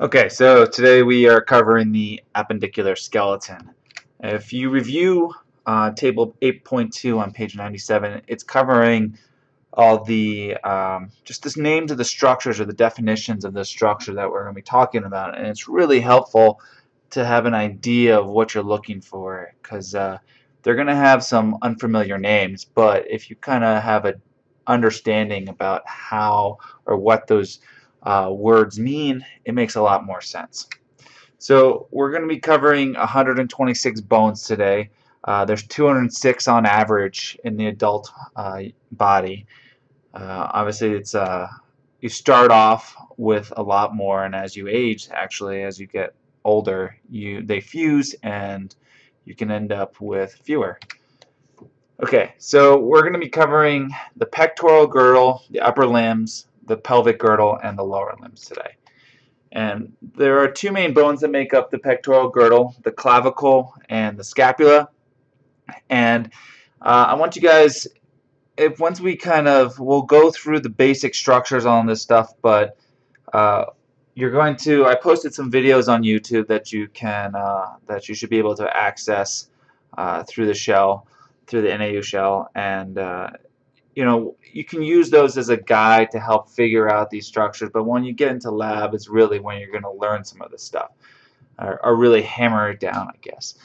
Okay, so today we are covering the appendicular skeleton. If you review table 8.2 on page 97, it's covering all the just the names of the structures or the definitions of the structure that we're going to be talking about, and it's really helpful to have an idea of what you're looking for, because they're going to have some unfamiliar names, but if you kind of have an understanding about how or what those words mean, it makes a lot more sense. So we're going to be covering 126 bones today. There's 206 on average in the adult body. Obviously, it's you start off with a lot more, and as you age, actually, as you get older, they fuse, and you can end up with fewer. Okay, so we're going to be covering the pectoral girdle, the upper limbs, the pelvic girdle, and the lower limbs today. And there are two main bones that make up the pectoral girdle, the clavicle and the scapula. And I want you guys, once we we'll go through the basic structures on this stuff, but I posted some videos on YouTube that you should be able to access through the shell, through the NAU shell, and you can use those as a guide to help figure out these structures, but when you get into lab, it's really when you're going to learn some of this stuff, or really hammer it down, I guess.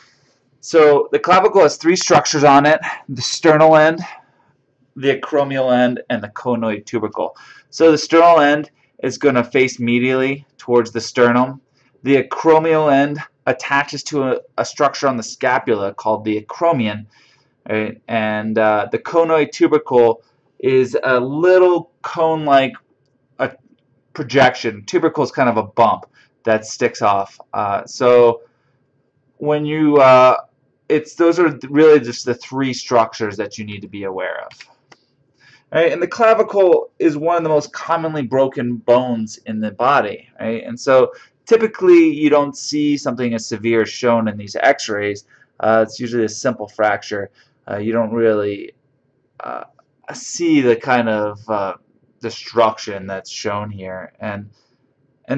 So the clavicle has three structures on it: the sternal end, the acromial end, and the conoid tubercle. So the sternal end is going to face medially towards the sternum. The acromial end attaches to a structure on the scapula called the acromion. Right? And the conoid tubercle is a little cone-like projection. Tubercle is kind of a bump that sticks off. So when you, those are really just the three structures that you need to be aware of. Right? And the clavicle is one of the most commonly broken bones in the body. Right? And so typically you don't see something as severe as shown in these x-rays. It's usually a simple fracture. You don't really see the kind of destruction that's shown here, and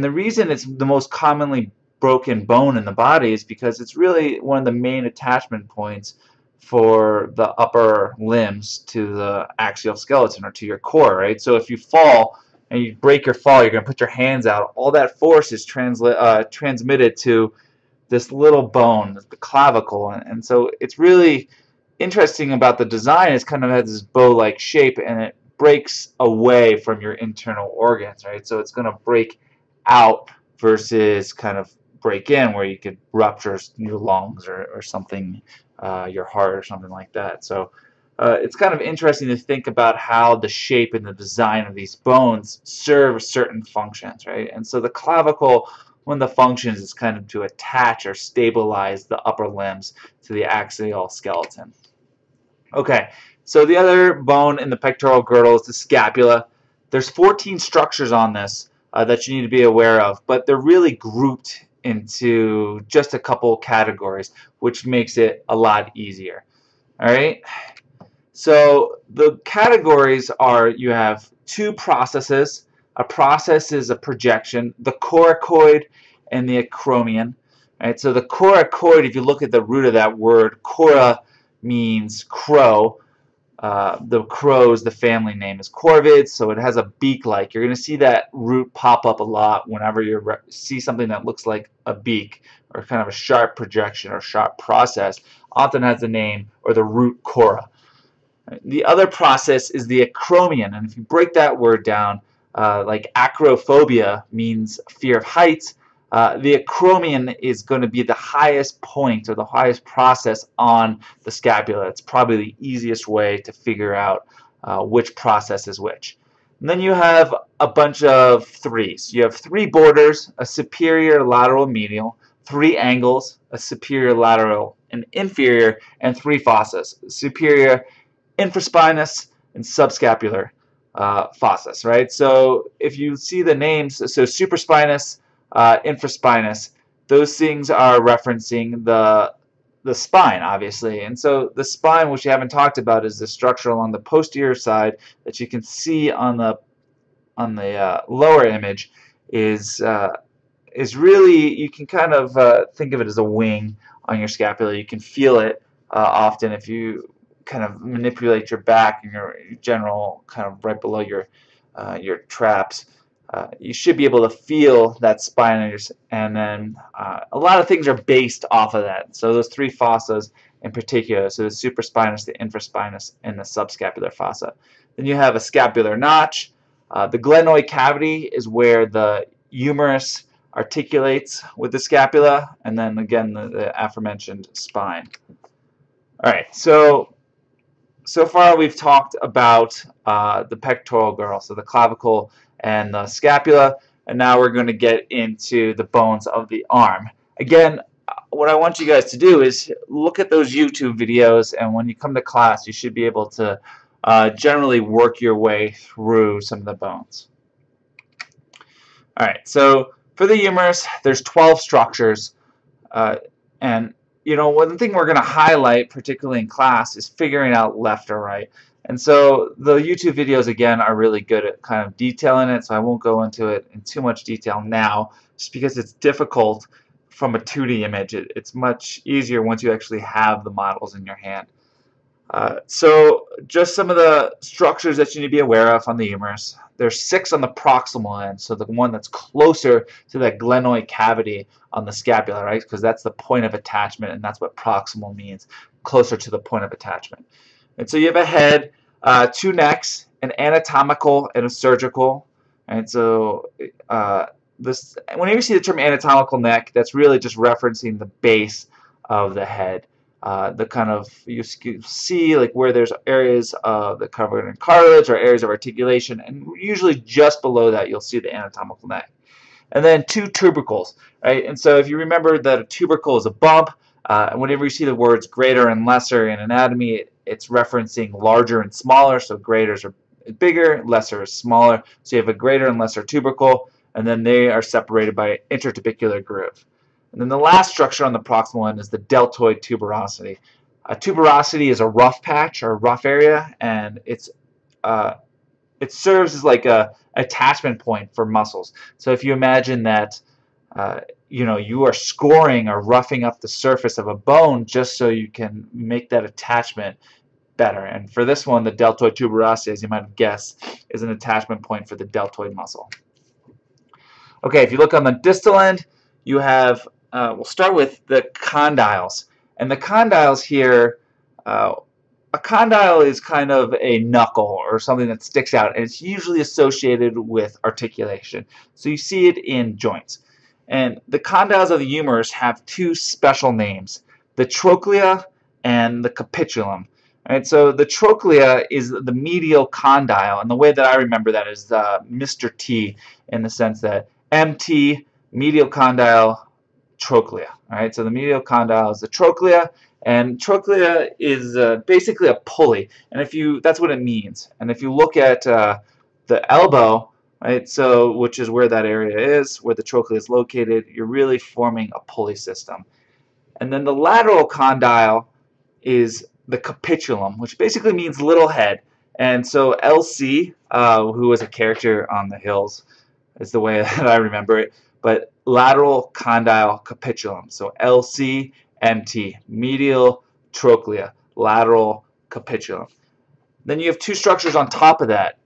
the reason it's the most commonly broken bone in the body is because it's really one of the main attachment points for the upper limbs to the axial skeleton, or to your core, right? So if you fall and you break your fall, you're going to put your hands out. All that force is transmitted to this little bone, the clavicle, and so it's really interesting about the design. Is kind of has this bow-like shape, and it breaks away from your internal organs, right? So it's going to break out versus kind of break in, where you could rupture your lungs or something, your heart or something like that. So it's kind of interesting to think about how the shape and the design of these bones serve certain functions, right? And so the clavicle, one of the functions is kind of to attach or stabilize the upper limbs to the axial skeleton. Okay, so the other bone in the pectoral girdle is the scapula. There's 14 structures on this that you need to be aware of, but they're really grouped into just a couple categories, which makes it a lot easier. All right, so the categories are: you have two processes. A process is a projection, the coracoid and the acromion. Right, so the coracoid, if you look at the root of that word, cora means crow. The crows, the family name is corvids, so it has a beak-like. You're going to see that root pop up a lot whenever you see something that looks like a beak, or kind of a sharp projection or sharp process. Often has the name or the root cora. The other process is the acromion, and if you break that word down, like acrophobia means fear of heights, the acromion is going to be the highest point or the highest process on the scapula. It's probably the easiest way to figure out which process is which. And then you have a bunch of threes. You have three borders: a superior, lateral, medial; three angles: a superior, lateral, and inferior; and three fossas: superior, infraspinous, and subscapular fossas. Right? So if you see the names, so supraspinous, infraspinous, those things are referencing the spine, obviously. And so the spine, which you haven't talked about, is the structure along the posterior side that you can see on the lower image, is is really, you can kind of think of it as a wing on your scapula. You can feel it often if you kind of manipulate your back and your general kind of right below your traps. You should be able to feel that spine on and then a lot of things are based off of that. So those three fossas in particular, so the supraspinous, the infraspinous, and the subscapular fossa. Then you have a scapular notch. The glenoid cavity is where the humerus articulates with the scapula, and then again the aforementioned spine. All right, so far we've talked about the pectoral girdle, so the clavicle and the scapula, and now we're going to get into the bones of the arm. Again, what I want you guys to do is look at those YouTube videos, and when you come to class you should be able to generally work your way through some of the bones. Alright, so for the humerus there's 12 structures, and one thing we're going to highlight particularly in class is figuring out left or right. And so the YouTube videos again are really good at kind of detailing it, so I won't go into it in too much detail now just because it's difficult from a 2D image. It's much easier once you actually have the models in your hand. So just some of the structures that you need to be aware of on the humerus. There's 6 on the proximal end, so the one that's closer to that glenoid cavity on the scapula, right? Because that's the point of attachment, and that's what proximal means, closer to the point of attachment. And so you have a head, 2 necks, an anatomical and a surgical. And so whenever you see the term anatomical neck, that's really just referencing the base of the head. The kind of, you see like where there's areas that covered in cartilage or areas of articulation, and usually just below that you'll see the anatomical neck. And then 2 tubercles, right? And so if you remember that a tubercle is a bump, whenever you see the words greater and lesser in anatomy, it's referencing larger and smaller, so greater are bigger, lesser is smaller. So you have a greater and lesser tubercle, and then they are separated by intertubercular groove. And then the last structure on the proximal end is the deltoid tuberosity. A tuberosity is a rough patch or rough area, and it serves as like a attachment point for muscles. So if you imagine that you are scoring or roughing up the surface of a bone just so you can make that attachment better. And for this one, the deltoid tuberosity, as you might have guessed, is an attachment point for the deltoid muscle. Okay, if you look on the distal end, you have, we'll start with the condyles. And the condyles here, a condyle is kind of a knuckle or something that sticks out, and it's usually associated with articulation. So you see it in joints. And the condyles of the humerus have 2 special names, the trochlea and the capitulum. Right, so the trochlea is the medial condyle, and the way that I remember that is Mr. T, in the sense that MT, medial condyle, trochlea. All right, so the medial condyle is the trochlea, and trochlea is basically a pulley, and that's what it means. And if you look at the elbow, right, so which is where that area is, where the trochlea is located, you're really forming a pulley system. And then the lateral condyle is the capitulum, which basically means little head. And so LC, who was a character on The Hills, is the way that I remember it, but lateral condyle capitulum. So LC, MT, medial trochlea, lateral capitulum. Then you have 2 structures on top of that.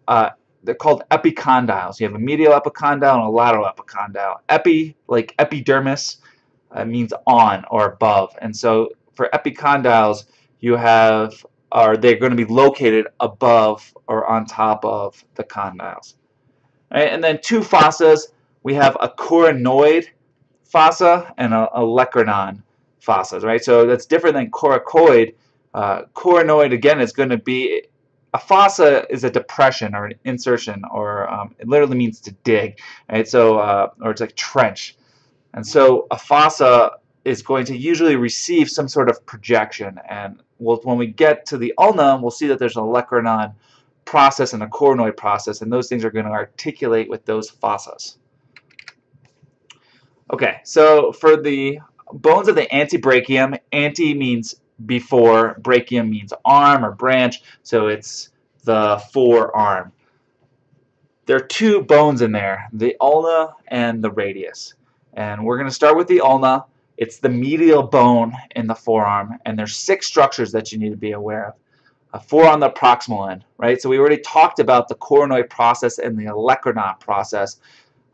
They're called epicondyles. You have a medial epicondyle and a lateral epicondyle. Epi, like epidermis, means on or above. And so for epicondyles, you have, or they're going to be located above or on top of the condyles. Right? And then 2 fossas, we have a coronoid fossa and a olecranon fossa. Right? So that's different than coracoid. Coronoid, again, is going to be, a fossa is a depression or an insertion, or it literally means to dig. Right? So, or it's like trench. And so a fossa is going to usually receive some sort of projection, and when we get to the ulna, we'll see that there's an olecranon process and a coronoid process, and those things are going to articulate with those fossas. Okay, so for the bones of the antebrachium, anti means before, brachium means arm or branch, so it's the forearm. There are 2 bones in there, the ulna and the radius. And we're going to start with the ulna. It's the medial bone in the forearm, and there's 6 structures that you need to be aware of. 4 on the proximal end, right? So we already talked about the coronoid process and the olecranon process.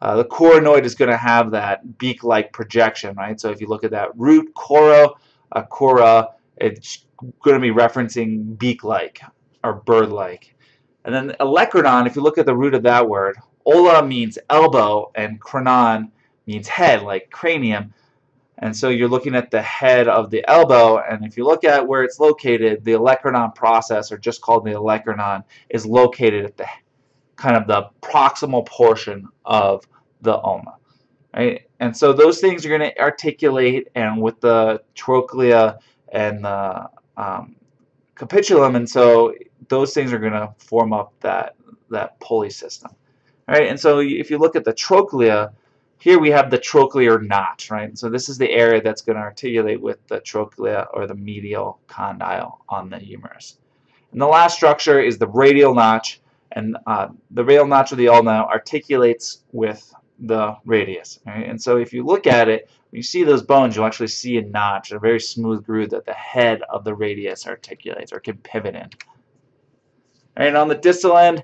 The coronoid is going to have that beak-like projection, right? So if you look at that root, cora, it's going to be referencing beak-like or bird-like. And then olecranon, if you look at the root of that word, ola means elbow and chronon means head, like cranium. And so you're looking at the head of the elbow, and if you look at where it's located, the olecranon process, or just called the olecranon, is located at the kind of the proximal portion of the ulna, right? And so those things are going to articulate, and with the trochlea and the capitulum, and so those things are going to form up that pulley system, right? And so if you look at the trochlea, here we have the trochlear notch, right? So this is the area that's going to articulate with the trochlea or the medial condyle on the humerus. And the last structure is the radial notch, and the radial notch of the ulna articulates with the radius, right? And so if you look at it, when you see those bones, you'll actually see a notch, a very smooth groove that the head of the radius articulates or can pivot in. And on the distal end,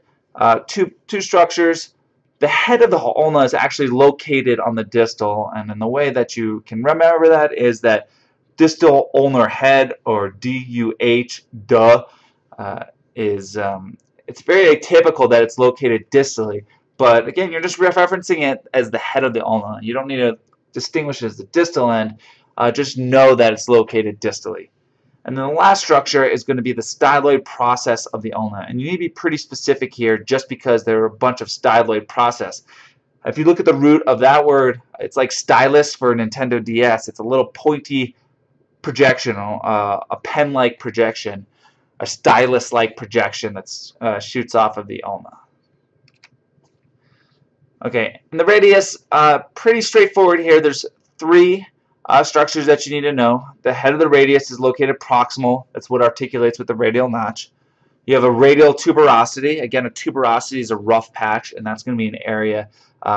two structures. The head of the ulna is actually located on the distal, and in the way that you can remember that is that distal ulnar head, or DUH, it's very atypical that it's located distally, but again, you're just referencing it as the head of the ulna. You don't need to distinguish it as the distal end, just know that it's located distally. And then the last structure is going to be the styloid process of the ulna. And you need to be pretty specific here just because there are a bunch of styloid process. If you look at the root of that word, it's like stylus for a Nintendo DS. It's a little pointy projection, a pen-like projection, a stylus-like projection that shoots off of the ulna. Okay, and the radius, pretty straightforward here. There's 3 structures that you need to know. The head of the radius is located proximal. That's what articulates with the radial notch. You have a radial tuberosity. Again, a tuberosity is a rough patch, and that's going to be an area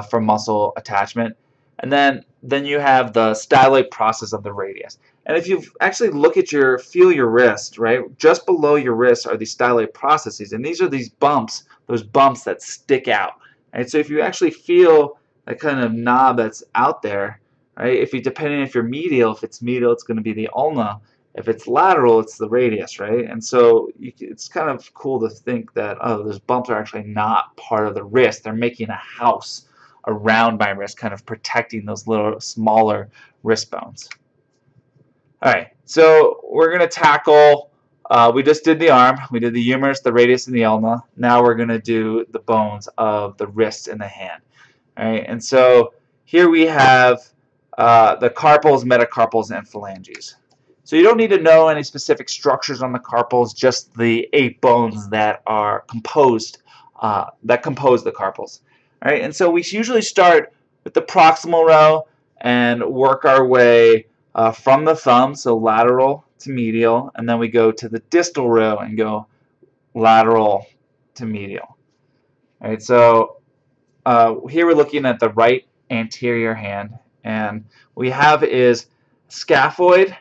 for muscle attachment. And then you have the styloid process of the radius. And if you actually look at feel your wrist, right? Just below your wrist are these styloid processes, and these are these bumps, those bumps that stick out. Right? So if you actually feel that kind of knob that's out there, right? Depending if you're medial, if it's medial, it's going to be the ulna. If it's lateral, it's the radius, right? And so it's kind of cool to think that, oh, those bumps are actually not part of the wrist. They're making a house around my wrist, kind of protecting those little smaller wrist bones. All right, so we're going to tackle, we just did the arm, we did the humerus, the radius, and the ulna. Now we're going to do the bones of the wrist and the hand. All right, and so here we have the carpals, metacarpals, and phalanges. So you don't need to know any specific structures on the carpals, just the 8 bones that are composed, that compose the carpals. All right, and so we usually start with the proximal row and work our way from the thumb, so lateral to medial, and then we go to the distal row and go lateral to medial. All right, so here we're looking at the right anterior hand, and what we have is scaphoid,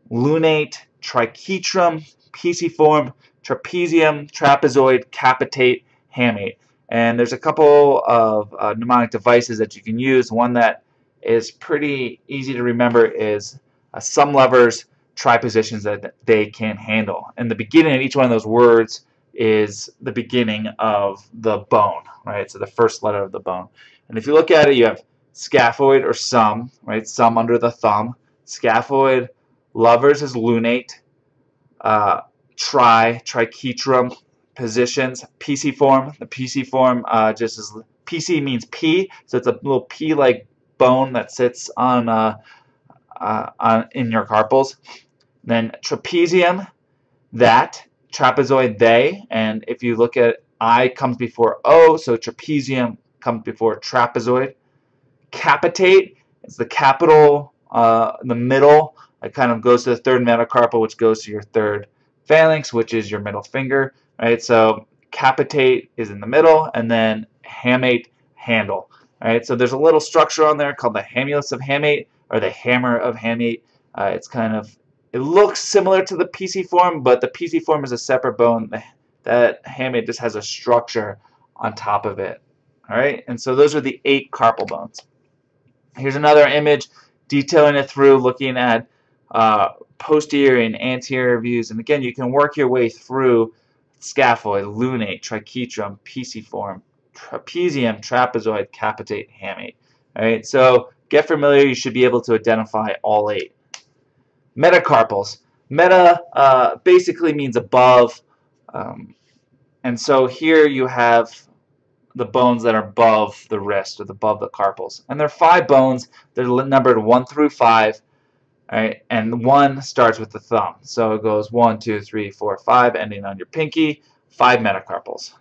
lunate, triquetrum, pisiform, trapezium, trapezoid, capitate, hamate. And there's a couple of mnemonic devices that you can use. One that is pretty easy to remember is some levers try positions that they can handle. And the beginning of each one of those words is the beginning of the bone, right? So the first letter of the bone. And if you look at it, you have scaphoid or sum, right? Sum under the thumb. Scaphoid, levers is lunate, triquetrum, positions, pisiform. The pisiform just is, PC means P, so it's a little P-like bone that sits on in your carpals. Then trapezium, that, trapezoid, they, and if you look at I comes before O, so trapezium comes before trapezoid. Capitate, it's the capital, the middle. It kind of goes to the third metacarpal, which goes to your third phalanx, which is your middle finger, right? So capitate is in the middle, and then hamate, handle. All right, so there's a little structure on there called the hamulus of hamate, or the hammer of hamate. It's kind of, it looks similar to the pisiform, but the pisiform is a separate bone. That hamate just has a structure on top of it. All right, and so those are the 8 carpal bones. Here's another image detailing it through, looking at posterior and anterior views. And again, you can work your way through scaphoid, lunate, triquetrum, pisiform, trapezium, trapezoid, capitate, hamate. All right, so get familiar. You should be able to identify all 8. Metacarpals. Meta basically means above, and so here you have the bones that are above the wrist, or above the carpals. And there are 5 bones. They're numbered 1 through 5. All right, and 1 starts with the thumb. So it goes 1, 2, 3, 4, 5, ending on your pinky. 5 metacarpals.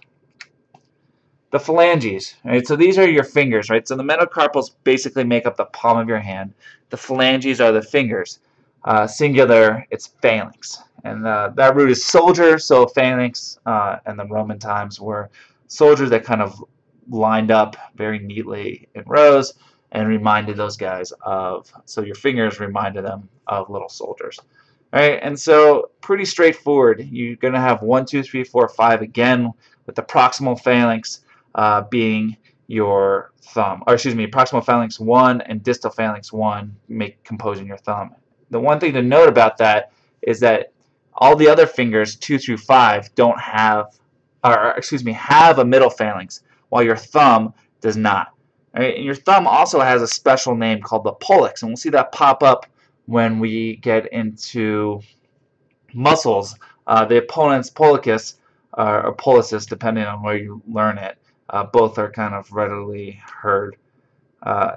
The phalanges. Right, so these are your fingers. Right, so the metacarpals basically make up the palm of your hand. The phalanges are the fingers. Singular, it's phalanx. And that root is soldier, so phalanx in the Roman times were soldiers that kind of lined up very neatly in rows and reminded those guys of, so your fingers reminded them of little soldiers. All right, and so pretty straightforward. You're going to have 1, 2, 3, 4, 5 again, with the proximal phalanx being your thumb, or excuse me, proximal phalanx 1 and distal phalanx 1 composing your thumb. The one thing to note about that is that all the other fingers 2 through 5 don't have, or excuse me, have a middle phalanx, while your thumb does not. Right? And your thumb also has a special name called the pollex, and we'll see that pop up when we get into muscles. The opponent's pollicus, or pollicis, depending on where you learn it, both are kind of readily heard,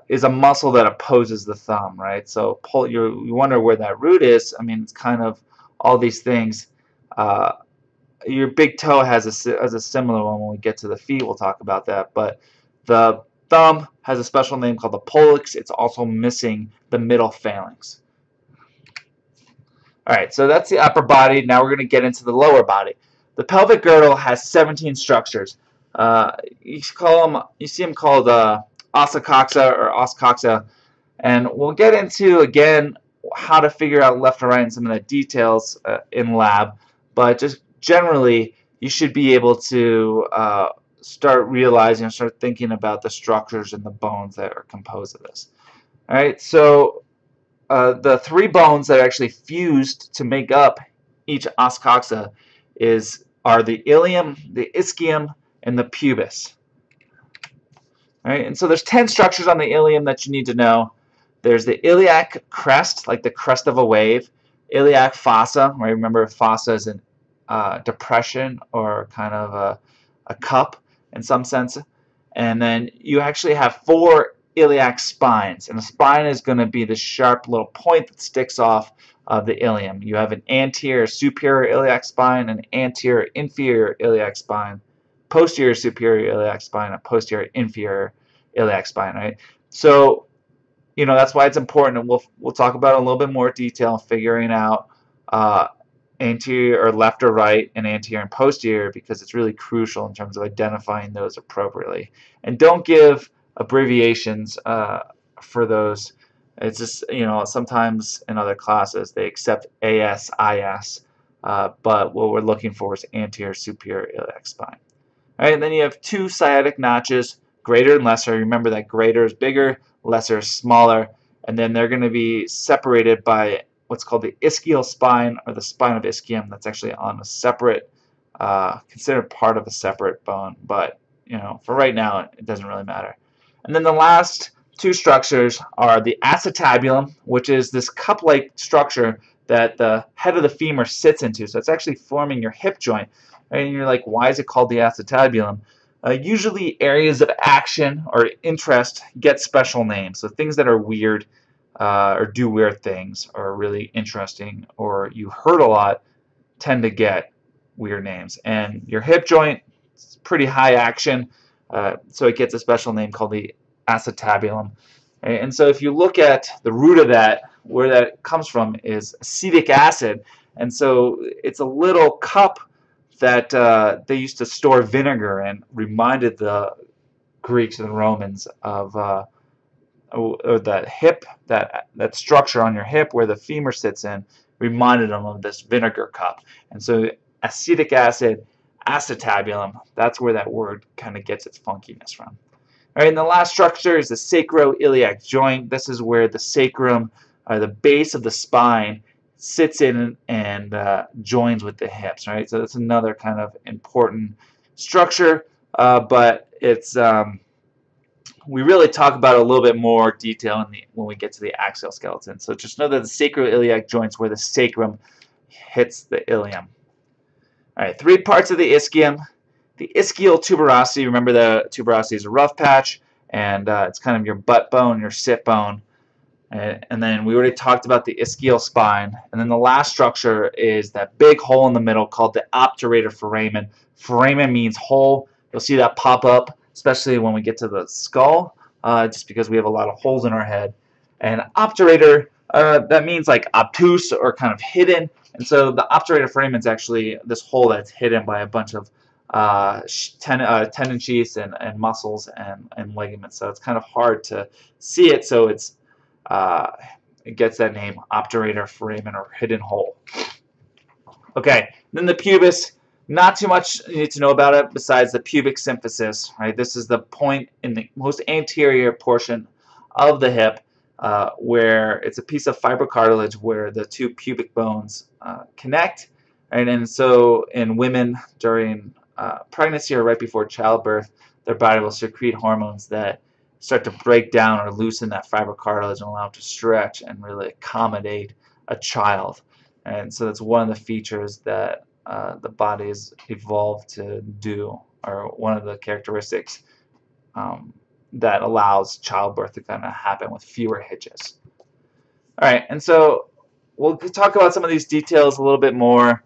is a muscle that opposes the thumb, right? So you wonder where that root is. I mean, it's kind of all these things. Your big toe has a similar one. When we get to the feet, we'll talk about that. But the thumb has a special name called the pollex. It's also missing the middle phalanx. All right, so that's the upper body. Now we're going to get into the lower body. The pelvic girdle has 17 structures. You see them called Ossa coxa or Os coxa, and we'll get into again how to figure out left and right and some of the details in lab. But just generally, you should be able to start realizing and start thinking about the structures and the bones that are composed of this. All right, so the 3 bones that are actually fused to make up each os coxa are the ilium, the ischium, and the pubis. All right, and so there's 10 structures on the ilium that you need to know. There's the iliac crest, like the crest of a wave. Iliac fossa, right? Remember, fossa is a depression or kind of a cup in some sense. And then you actually have 4 iliac spines, and the spine is going to be the sharp little point that sticks off of the ilium. You have an anterior superior iliac spine, an anterior inferior iliac spine, posterior superior iliac spine, a posterior inferior iliac spine, right? So, you know, that's why it's important, and we'll talk about it in a little bit more detail, figuring out anterior or left or right, and anterior and posterior, because it's really crucial in terms of identifying those appropriately. And don't give abbreviations for those. It's just, you know, sometimes in other classes they accept AS, IS, but what we're looking for is anterior superior iliac spine. All right, and then you have 2 sciatic notches, greater and lesser. Remember that greater is bigger, lesser is smaller, and then they're going to be separated by what's called the ischial spine, or the spine of ischium. That's actually on a separate, considered part of a separate bone, but you know, for right now it doesn't really matter. And then the last 2 structures are the acetabulum, which is this cup-like structure that the head of the femur sits into. So it's actually forming your hip joint. Right? And you're like, why is it called the acetabulum? Usually areas of action or interest get special names. So things that are weird or do weird things, or are really interesting, or you hurt a lot, tend to get weird names. And your hip joint is pretty high action, so it gets a special name called the acetabulum. Right? And so if you look at the root of that, where that comes from is acetic acid. And so it's a little cup that they used to store vinegar in, reminded the Greeks and Romans of or the hip, that structure on your hip where the femur sits in, reminded them of this vinegar cup. And so acetic acid, acetabulum, that's where that word kind of gets its funkiness from. All right, and the last structure is the sacroiliac joint. This is where the sacrum, or the base of the spine, sits in and joins with the hips. Right, so that's another kind of important structure, but it's we really talk about it a little bit more detail when we get to the axial skeleton. So just know that the sacroiliac joint is where the sacrum hits the ilium. All right, 3 parts of the ischium. The ischial tuberosity, remember the tuberosity is a rough patch, and it's kind of your butt bone, your sit bone. And then we already talked about the ischial spine. And then the last structure is that big hole in the middle called the obturator foramen. Foramen means hole. You'll see that pop up, especially when we get to the skull, just because we have a lot of holes in our head. And obturator, that means like obtuse or kind of hidden. And so the obturator foramen is actually this hole that's hidden by a bunch of tendon sheaths and muscles and ligaments. So it's kind of hard to see it, so it's it gets that name, obturator foramen, or hidden hole. Okay, then the pubis. Not too much you need to know about it besides the pubic symphysis. Right, this is the point in the most anterior portion of the hip where it's a piece of fibrocartilage where the 2 pubic bones connect. Right, and so in women during pregnancy or right before childbirth, their body will secrete hormones that start to break down or loosen that fibrocartilage and allow it to stretch and really accommodate a child. And so that's one of the features that the body has evolved to do, or one of the characteristics that allows childbirth to kind of happen with fewer hitches. All right, and so we'll talk about some of these details a little bit more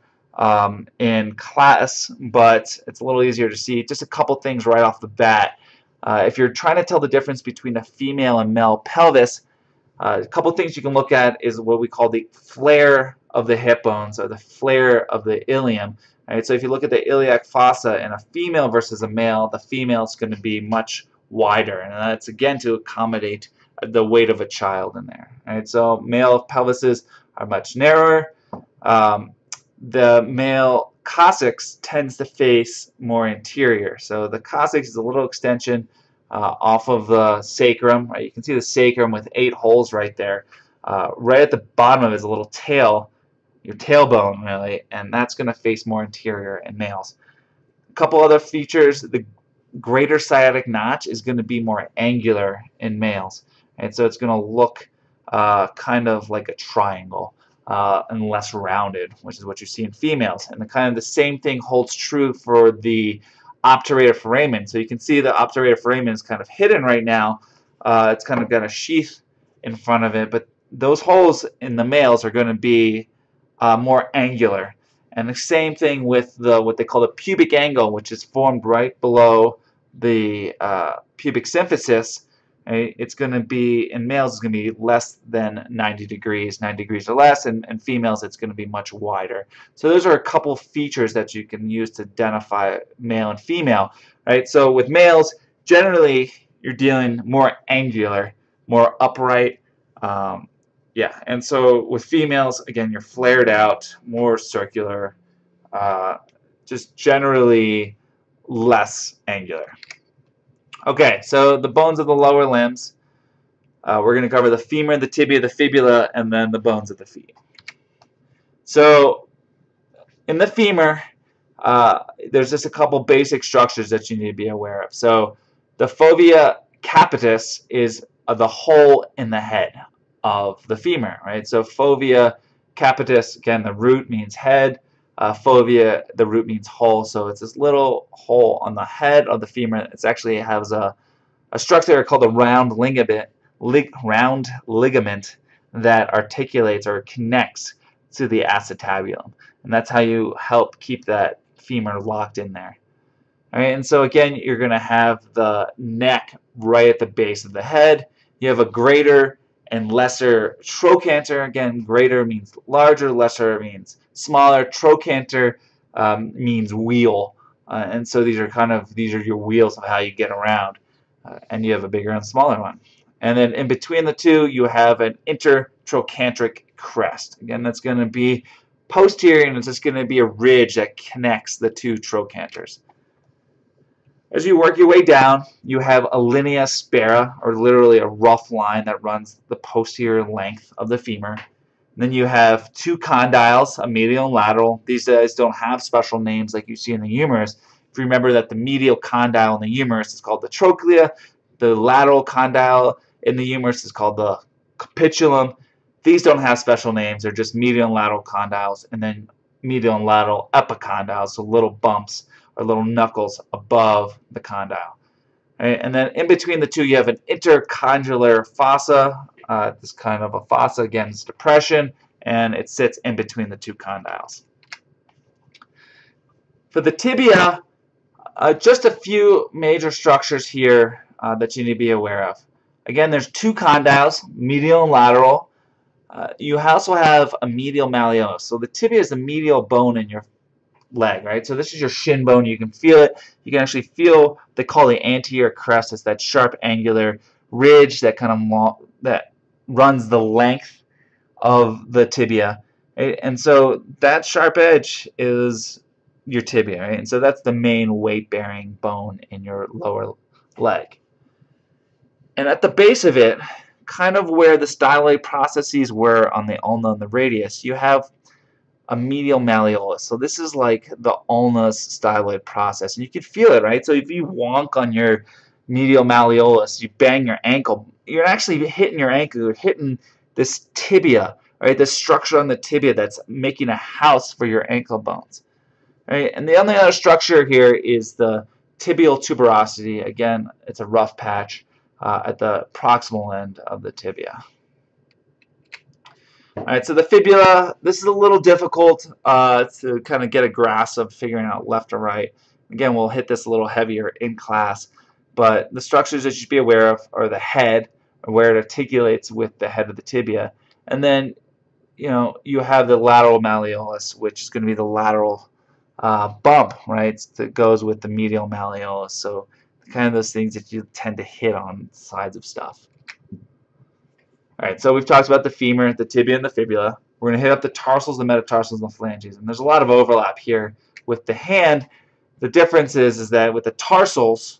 in class, but it's a little easier to see. Just a couple things right off the bat. If you're trying to tell the difference between a female and male pelvis, a couple things you can look at is what we call the flare of the hip bones, or the flare of the ilium. Right? So if you look at the iliac fossa in a female versus a male, the female is going to be much wider, and that's again to accommodate the weight of a child in there. Right? So male pelvises are much narrower. The male coccyx tends to face more anterior. So the coccyx is a little extension off of the sacrum. Right? You can see the sacrum with 8 holes right there. Right at the bottom of it is a little tail, your tailbone really, and that's going to face more anterior in males. A couple other features: the greater sciatic notch is going to be more angular in males, and so it's going to look kind of like a triangle and less rounded, which is what you see in females. And the same thing holds true for the obturator foramen. So you can see the obturator foramen is kind of hidden right now. It's kind of got a sheath in front of it, but those holes in the males are going to be more angular. And the same thing with what they call the pubic angle, which is formed right below the pubic symphysis. Right? It's going to be, in males, it's going to be less than 90 degrees or less, and in females, it's going to be much wider. So those are a couple features that you can use to identify male and female. Right? So with males, generally, you're dealing more angular, more upright. Yeah, and so with females, again, you're flared out, more circular, just generally less angular. Okay, so the bones of the lower limbs. We're going to cover the femur, the tibia, the fibula, and then the bones of the feet. So in the femur, there's just a couple basic structures that you need to be aware of. So the Fovea capitis is the hole in the head of the femur, right? So Fovea capitis, again, the root means head. Fovea, the root means hole, so it's this little hole on the head of the femur. It actually has a structure called a round ligament that articulates or connects to the acetabulum, and that's how you help keep that femur locked in there. All right, and so again, you're going to have the neck right at the base of the head. You have a greater and lesser trochanter. Again, greater means larger, lesser means smaller. Trochanter means wheel, and so these are your wheels of how you get around. and you have a bigger and smaller one. And then in between the two, you have an intertrochanteric crest. Again, that's going to be posterior, and it's just going to be a ridge that connects the two trochanters. As you work your way down, you have a linea aspera, or literally a rough line that runs the posterior length of the femur. And then you have two condyles, a medial and lateral. These guys don't have special names like you see in the humerus. If you remember that the medial condyle in the humerus is called the trochlea, the lateral condyle in the humerus is called the capitulum. These don't have special names. They're just medial and lateral condyles, and then medial and lateral epicondyles, so little bumps or little knuckles above the condyle. Right? And then in between the two, you have an intercondylar fossa. This kind of a fossa, again, is depression, and it sits in between the two condyles. For the tibia, just a few major structures here that you need to be aware of. Again, there's two condyles, medial and lateral. You also have a medial malleolus. So the tibia is the medial bone in your leg, right? So this is your shin bone. You can feel it. You can actually feel, they call the anterior crest. It's that sharp angular ridge that kind of that runs the length of the tibia, right? And so that sharp edge is your tibia, right? And so that's the main weight-bearing bone in your lower leg. And at the base of it, kind of where the styloid processes were on the ulna and the radius, you have a medial malleolus. So this is like the ulna's styloid process, and you can feel it, right? So if you wonk on your medial malleolus, you bang your ankle, you're actually hitting your ankle, you're hitting this tibia, right? This structure on the tibia that's making a house for your ankle bones, right? And the only other structure here is the tibial tuberosity. Again, it's a rough patch at the proximal end of the tibia. Alright, so the fibula, this is a little difficult to kind of get a grasp of figuring out left or right. Again, we'll hit this a little heavier in class, but the structures that you should be aware of are the head, where it articulates with the head of the tibia, and then you have the lateral malleolus, which is going to be the lateral bump, right, that goes with the medial malleolus. So kind of those things that you tend to hit on sides of stuff. Alright, so we've talked about the femur, the tibia, and the fibula. We're going to hit up the tarsals, the metatarsals, and the phalanges. And there's a lot of overlap here with the hand. The difference is that with the tarsals,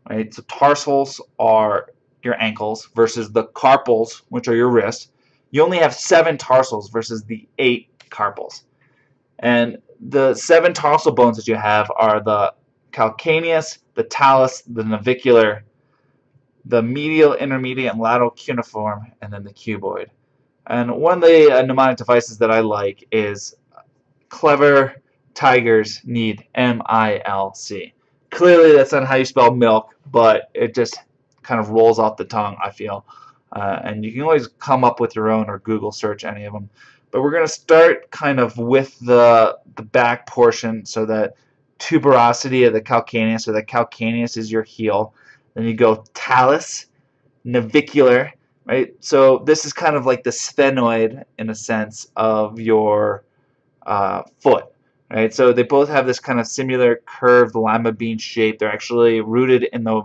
right, so tarsals are your ankles versus the carpals, which are your wrists. You only have 7 tarsals versus the 8 carpals. And the 7 tarsal bones that you have are the calcaneus, the talus, the navicular, the medial, intermediate, and lateral cuneiform, and then the cuboid. And one of the mnemonic devices that I like is clever tigers need M-I-L-C. Clearly that's not how you spell milk, but it just kind of rolls off the tongue, I feel. And you can always come up with your own or Google search any of them. But we're going to start kind of with the back portion, so that tuberosity of the calcaneus, so the calcaneus is your heel. Then you go talus, navicular, right? So this is kind of like the sphenoid, in a sense, of your foot, right? So they both have this kind of similar curved lima bean shape. They're actually rooted in the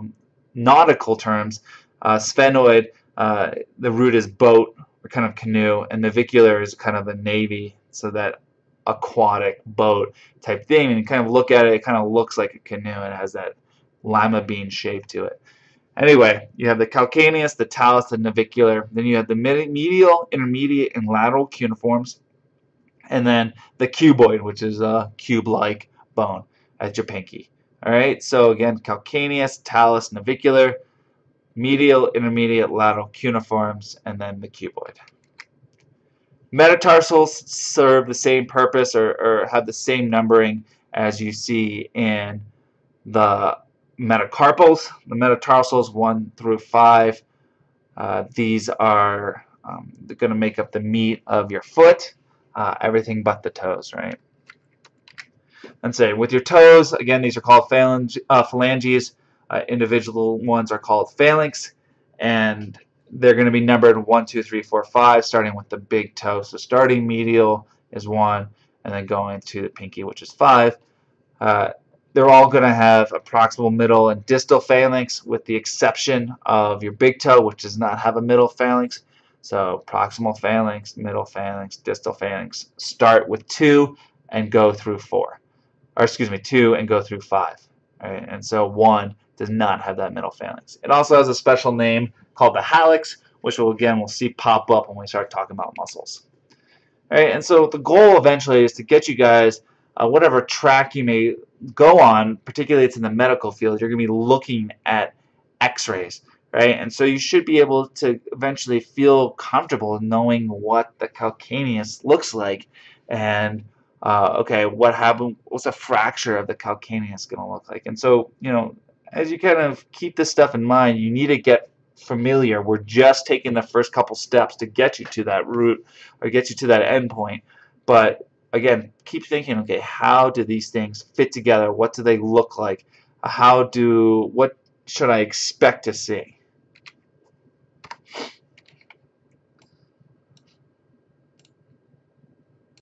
nautical terms. Sphenoid, the root is boat or kind of canoe, and navicular is kind of the navy, so that aquatic boat type thing. And you kind of look at it, it kind of looks like a canoe, and it has that lima bean shape to it. Anyway, you have the calcaneus, the talus, the navicular. Then you have the medial, intermediate, and lateral cuneiforms. And then the cuboid, which is a cube-like bone at your pinky. Alright, so again, calcaneus, talus, navicular, medial, intermediate, lateral cuneiforms, and then the cuboid. Metatarsals serve the same purpose, or have the same numbering as you see in the metacarpals. The metatarsals 1 through 5. These are going to make up the meat of your foot, everything but the toes, right? And say with your toes, again, these are called phalanges. Individual ones are called phalanx, and they're going to be numbered 1, 2, 3, 4, 5, starting with the big toe. So starting medial is 1, and then going to the pinky, which is 5. they're all going to have a proximal, middle, and distal phalanx, with the exception of your big toe, which does not have a middle phalanx. So proximal phalanx, middle phalanx, distal phalanx start with 2 and go through 4. Or excuse me, 2 and go through 5. Right? And so 1 does not have that middle phalanx. It also has a special name called the hallux, which we'll see pop up when we start talking about muscles. All right, and so the goal eventually is to get you guys, whatever track you may go on, particularly it's in the medical field, you're going to be looking at x-rays, right? And so you should be able to eventually feel comfortable knowing what the calcaneus looks like, and okay, what happened? What's a fracture of the calcaneus going to look like? And so, as you kind of keep this stuff in mind, you need to get familiar. We're just taking the first couple steps to get you to that root or get you to that end point. But again, keep thinking, okay, how do these things fit together? What do they look like? What should I expect to see?